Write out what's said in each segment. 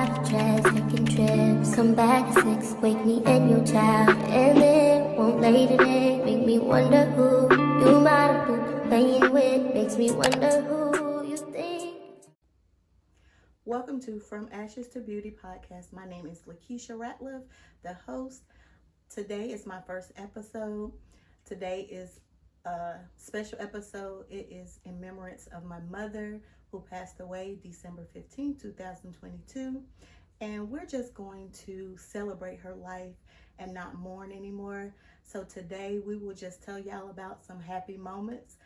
bottle trash, taking trips. Come back at 6, wake me and your child. And then won't lay today, make me wonder who you might have been playing with. Makes me wonder who you think. Welcome to From Ashes to Beauty Podcast. My name is Lakeisha Ratliff, the host. Today is my first episode. Today is a special episode. It is in remembrance of my mother, who passed away December 15, 2022. And we're just going to celebrate her life and not mourn anymore. So today we will just tell y'all about some happy moments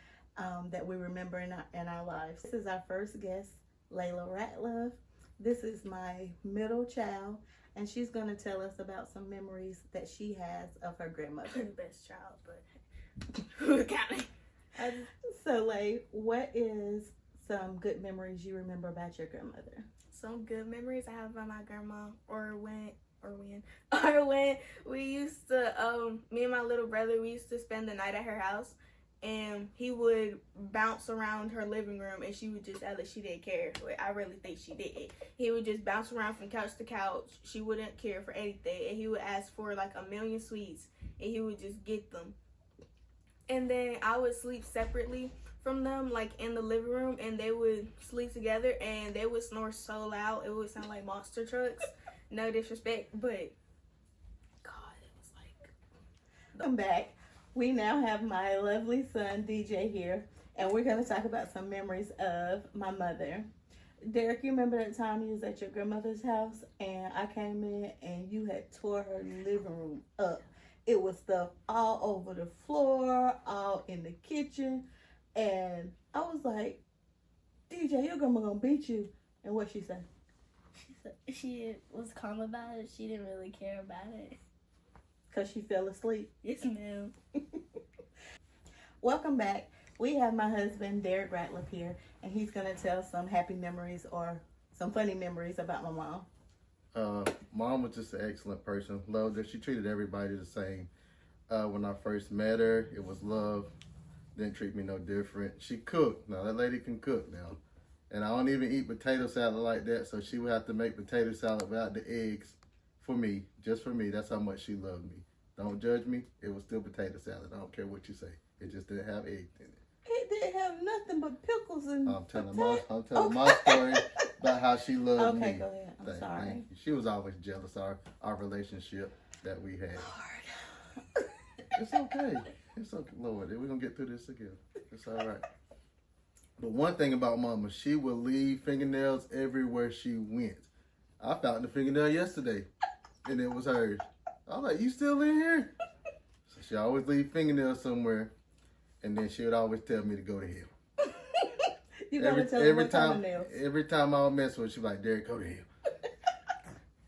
that we remember in our lives. This is our first guest, Layla Ratliff. This is my middle child, and she's going to tell us about some memories that she has of her grandmother. Best child, but who counting? So, Lay, what is some good memories you remember about your grandmother? Some good memories I have about my grandma, or when we used to, me and my little brother, we used to spend the night at her house, and he would bounce around her living room, and she would just act like she didn't care. I really think she did. He would just bounce around from couch to couch. She wouldn't care for anything, and he would ask for like 1,000,000 sweets, and he would just get them. And then I would sleep separately from them, like in the living room, and they would sleep together, and they would snore so loud it would sound like monster trucks. No disrespect, but God, it was like. Welcome back. We now have my lovely son DJ here, and we're going to talk about some memories of my mother. Derek, you remember that time you was at your grandmother's house, and I came in and you had tore her living room up. It was stuff all over the floor, all in the kitchen. And I was like, DJ, your grandma gonna beat you. And what she said? She was calm about it. She didn't really care about it. Because she fell asleep. Yes, ma'am. Welcome back. We have my husband, Derek Ratliff, here. And he's gonna tell some happy memories or some funny memories about my mom. Mom was just an excellent person. Loved her. She treated everybody the same. When I first met her, it was love. Didn't treat me no different. She cooked. Now, that lady can cook now. And I don't even eat potato salad like that, so she would have to make potato salad without the eggs for me, just for me. That's how much she loved me. Don't judge me. It was still potato salad. I don't care what you say. It just didn't have eggs in it. It didn't have nothing but pickles and I'm telling my story about how she loved me. Okay, go ahead. I'm sorry. Thank you. She was always jealous of our relationship that we had. Lord. It's okay. It's okay, Lord. We're going to get through this together. It's all right. But one thing about Mama, she would leave fingernails everywhere she went. I found the fingernail yesterday, and it was hers. I was like, you still in here? So she always leave fingernails somewhere, and then she would always tell me to go to hell. You gotta tell her what kind of nails. Every time I would mess with her, she'd be like, Derek, go to hell.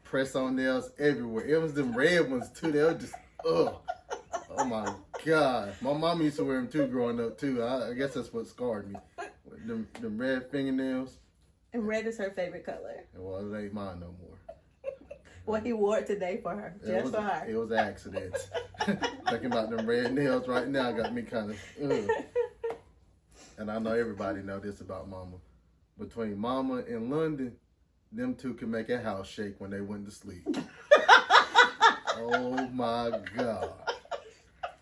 Press on nails everywhere. It was them red ones, too. They were just, ugh. Oh my God. My mom used to wear them too growing up too. I guess that's what scarred me. Them red fingernails. And red is her favorite color. Well, it ain't mine no more. Well, he wore it today for her. Just for her. It was an accident. Thinking about them red nails right now got me kind of, ugh. And I know everybody know this about Mama. Between Mama and London, them two can make a house shake when they went to sleep. Oh my God.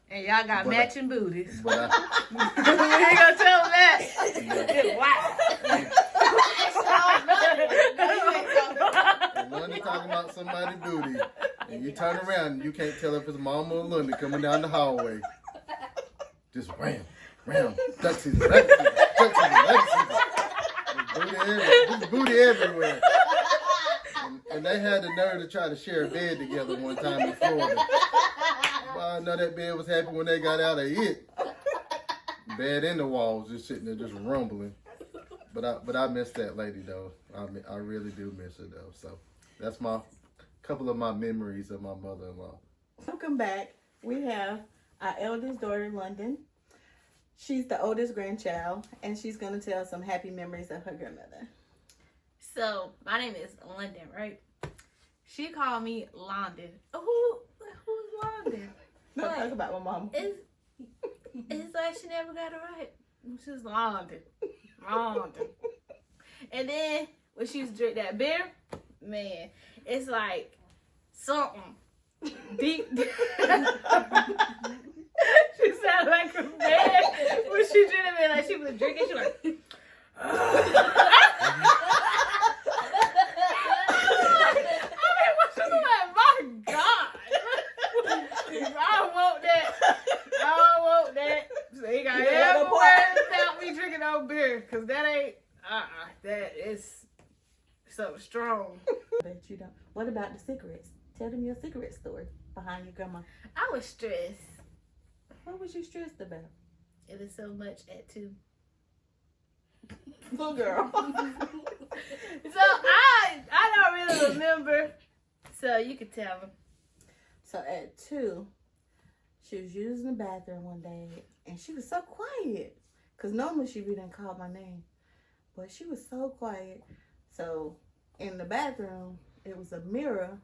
And y'all got matching booties. But We ain't gonna tell them that. and London talking about somebody's booty, and you turn around and you can't tell if it's Mama or London coming down the hallway. Just ram, duck season. Booty everywhere. And they had the nerve to try to share a bed together one time in Florida. Well, I know that bed was happy when they got out of it. Bed in the walls, just sitting there, just rumbling. But I miss that lady though. I really do miss her though. So that's my couple of my memories of my mother-in-law. Welcome back. We have our eldest daughter, London. She's the oldest grandchild, and she's gonna tell some happy memories of her grandmother. So, my name is London, right? She called me London. Who's London? No, talk about my mom. It's like she never got it right. She's London. And then when she used to drink that beer, man, it's like something deep. She sounded like a man when she did it, man. Like she was drinking. She was like. Cause that ain't that is so strong. Bet you don't. What about the cigarettes? Tell them your cigarette story behind your grandma. I was stressed. What was you stressed about? It was so much at 2. Little girl. So I don't really remember. So you could tell them. So at 2, she was using the bathroom one day, and she was so quiet. Because normally she didn't call my name. But she was so quiet. So in the bathroom, it was a mirror,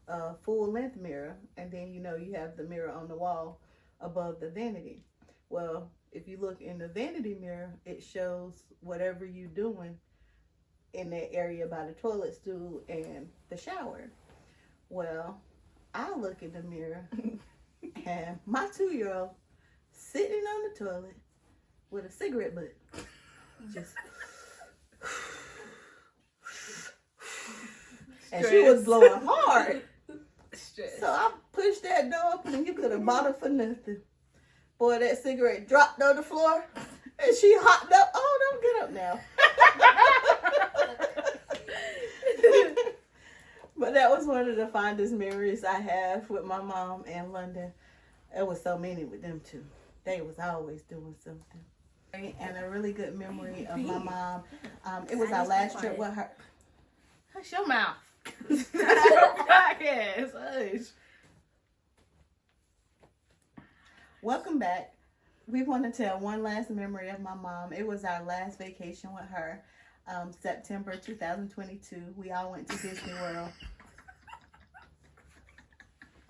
a full-length mirror. And then, you have the mirror on the wall above the vanity. Well, if you look in the vanity mirror, it shows whatever you're doing in that area by the toilet stool and the shower. Well, I look in the mirror, and my 2-year-old sitting on the toilet with a cigarette butt. Just. And she was blowing hard. Stress. So I pushed that door open, and you could have bought her for nothing. Boy, that cigarette dropped on the floor, and she hopped up. Oh, don't get up now. But that was one of the fondest memories I have with my mom and London. There was so many with them two. They was always doing something. And a really good memory of my mom. It was our last trip with her. Hush your mouth. Podcast. Hush. Welcome back. We want to tell one last memory of my mom. It was our last vacation with her. September 2022. We all went to Disney World.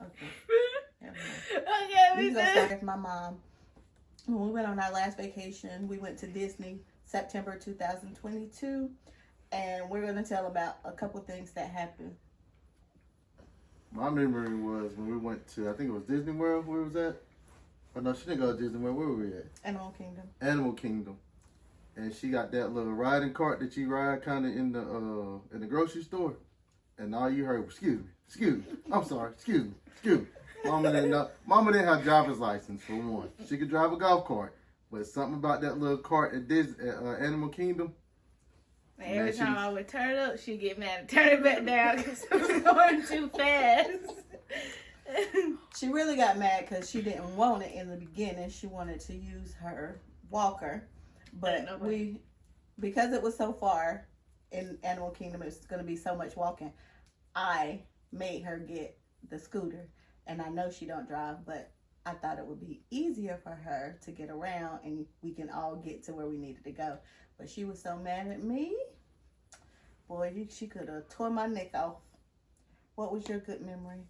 Okay. Okay, we can go start with my mom. When we went on our last vacation, we went to Disney September 2022, and we're going to tell about a couple things that happened. My memory was when we went to, I think it was Disney World. Where was that? Oh no, she didn't go to Disney World. Where were we at? Animal Kingdom. Animal Kingdom. And she got that little riding cart that you ride kind of in the grocery store. And all you heard was, excuse me, I'm sorry, excuse me. Mama didn't have driver's license, for one. She could drive a golf cart. But something about that little cart at Animal Kingdom. Every time I would turn up, she'd get mad and turn it back down because I was going too fast. She really got mad because she didn't want it in the beginning. She wanted to use her walker. But because it was so far in Animal Kingdom, it's going to be so much walking, I made her get the scooter. And I know she don't drive, but I thought it would be easier for her to get around and we can all get to where we needed to go. But she was so mad at me. Boy, she could have tore my neck off. What was your good memory?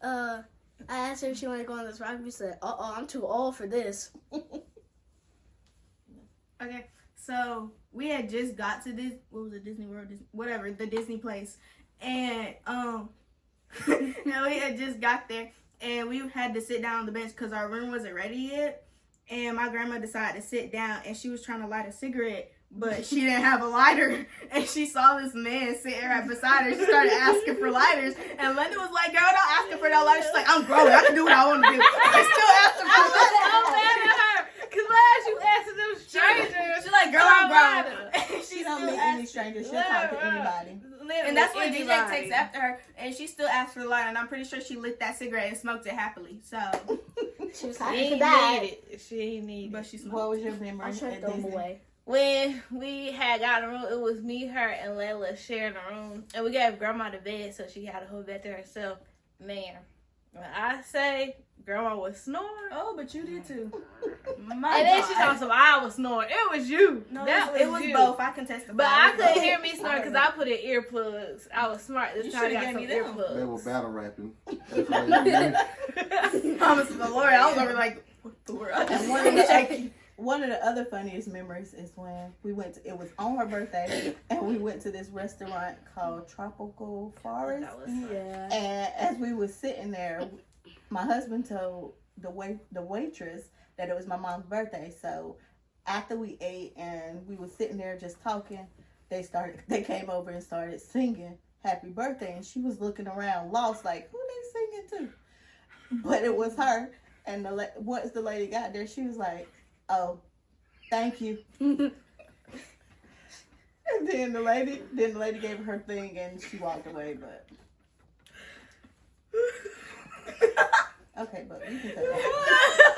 I asked her if she wanted to go on this ride. We said, I'm too old for this. Okay, so we had just got to this, what was it, Disney World? Whatever, the Disney place. And, now we had just got there. And we had to sit down on the bench because our room wasn't ready yet. And my grandma decided to sit down, and she was trying to light a cigarette, but she didn't have a lighter. And she saw this man sitting right beside her. She started asking for lighters. And Linda was like, girl, don't ask her for no lighter. She's like, I'm grown. I can do what I want to do. I still asked her for a lighter. I was so mad at her. Because last you asked them strangers. She's like, girl, I'm grown. She don't meet any strangers. She'll talk to anybody. And that's when DJ takes after her, and she still asked for the lighter, and I'm pretty sure she lit that cigarette and smoked it happy. So she was happy for that. She ain't need it. But she smoked. What was your memory? I tried to throw them away. When we had got in the room, it was me, her, and Layla sharing the room, and we gave Grandma the bed, so she had a whole bed to herself. Man, when I say Grandma was snoring. Oh, but you did too. And then she told some I was snoring. It was you. No, it was both. I can testify. But I couldn't hear me snoring because I put in earplugs. I was smart this time. I got some earplugs. They were battle rapping. Promise to the Lord, I was over like, what the world? And one of the other funniest memories is when we went to, it was on her birthday, and we went to this restaurant called Tropical Forest. That was fun. Yeah. And as we were sitting there, my husband told the waitress that it was my mom's birthday. So after we ate and we were sitting there just talking, they came over and started singing happy birthday, and she was looking around lost like, who they singing to? But it was her. And once the lady got there, she was like, oh, thank you. And then the lady gave her her thing and she walked away. But okay, but we can cut that.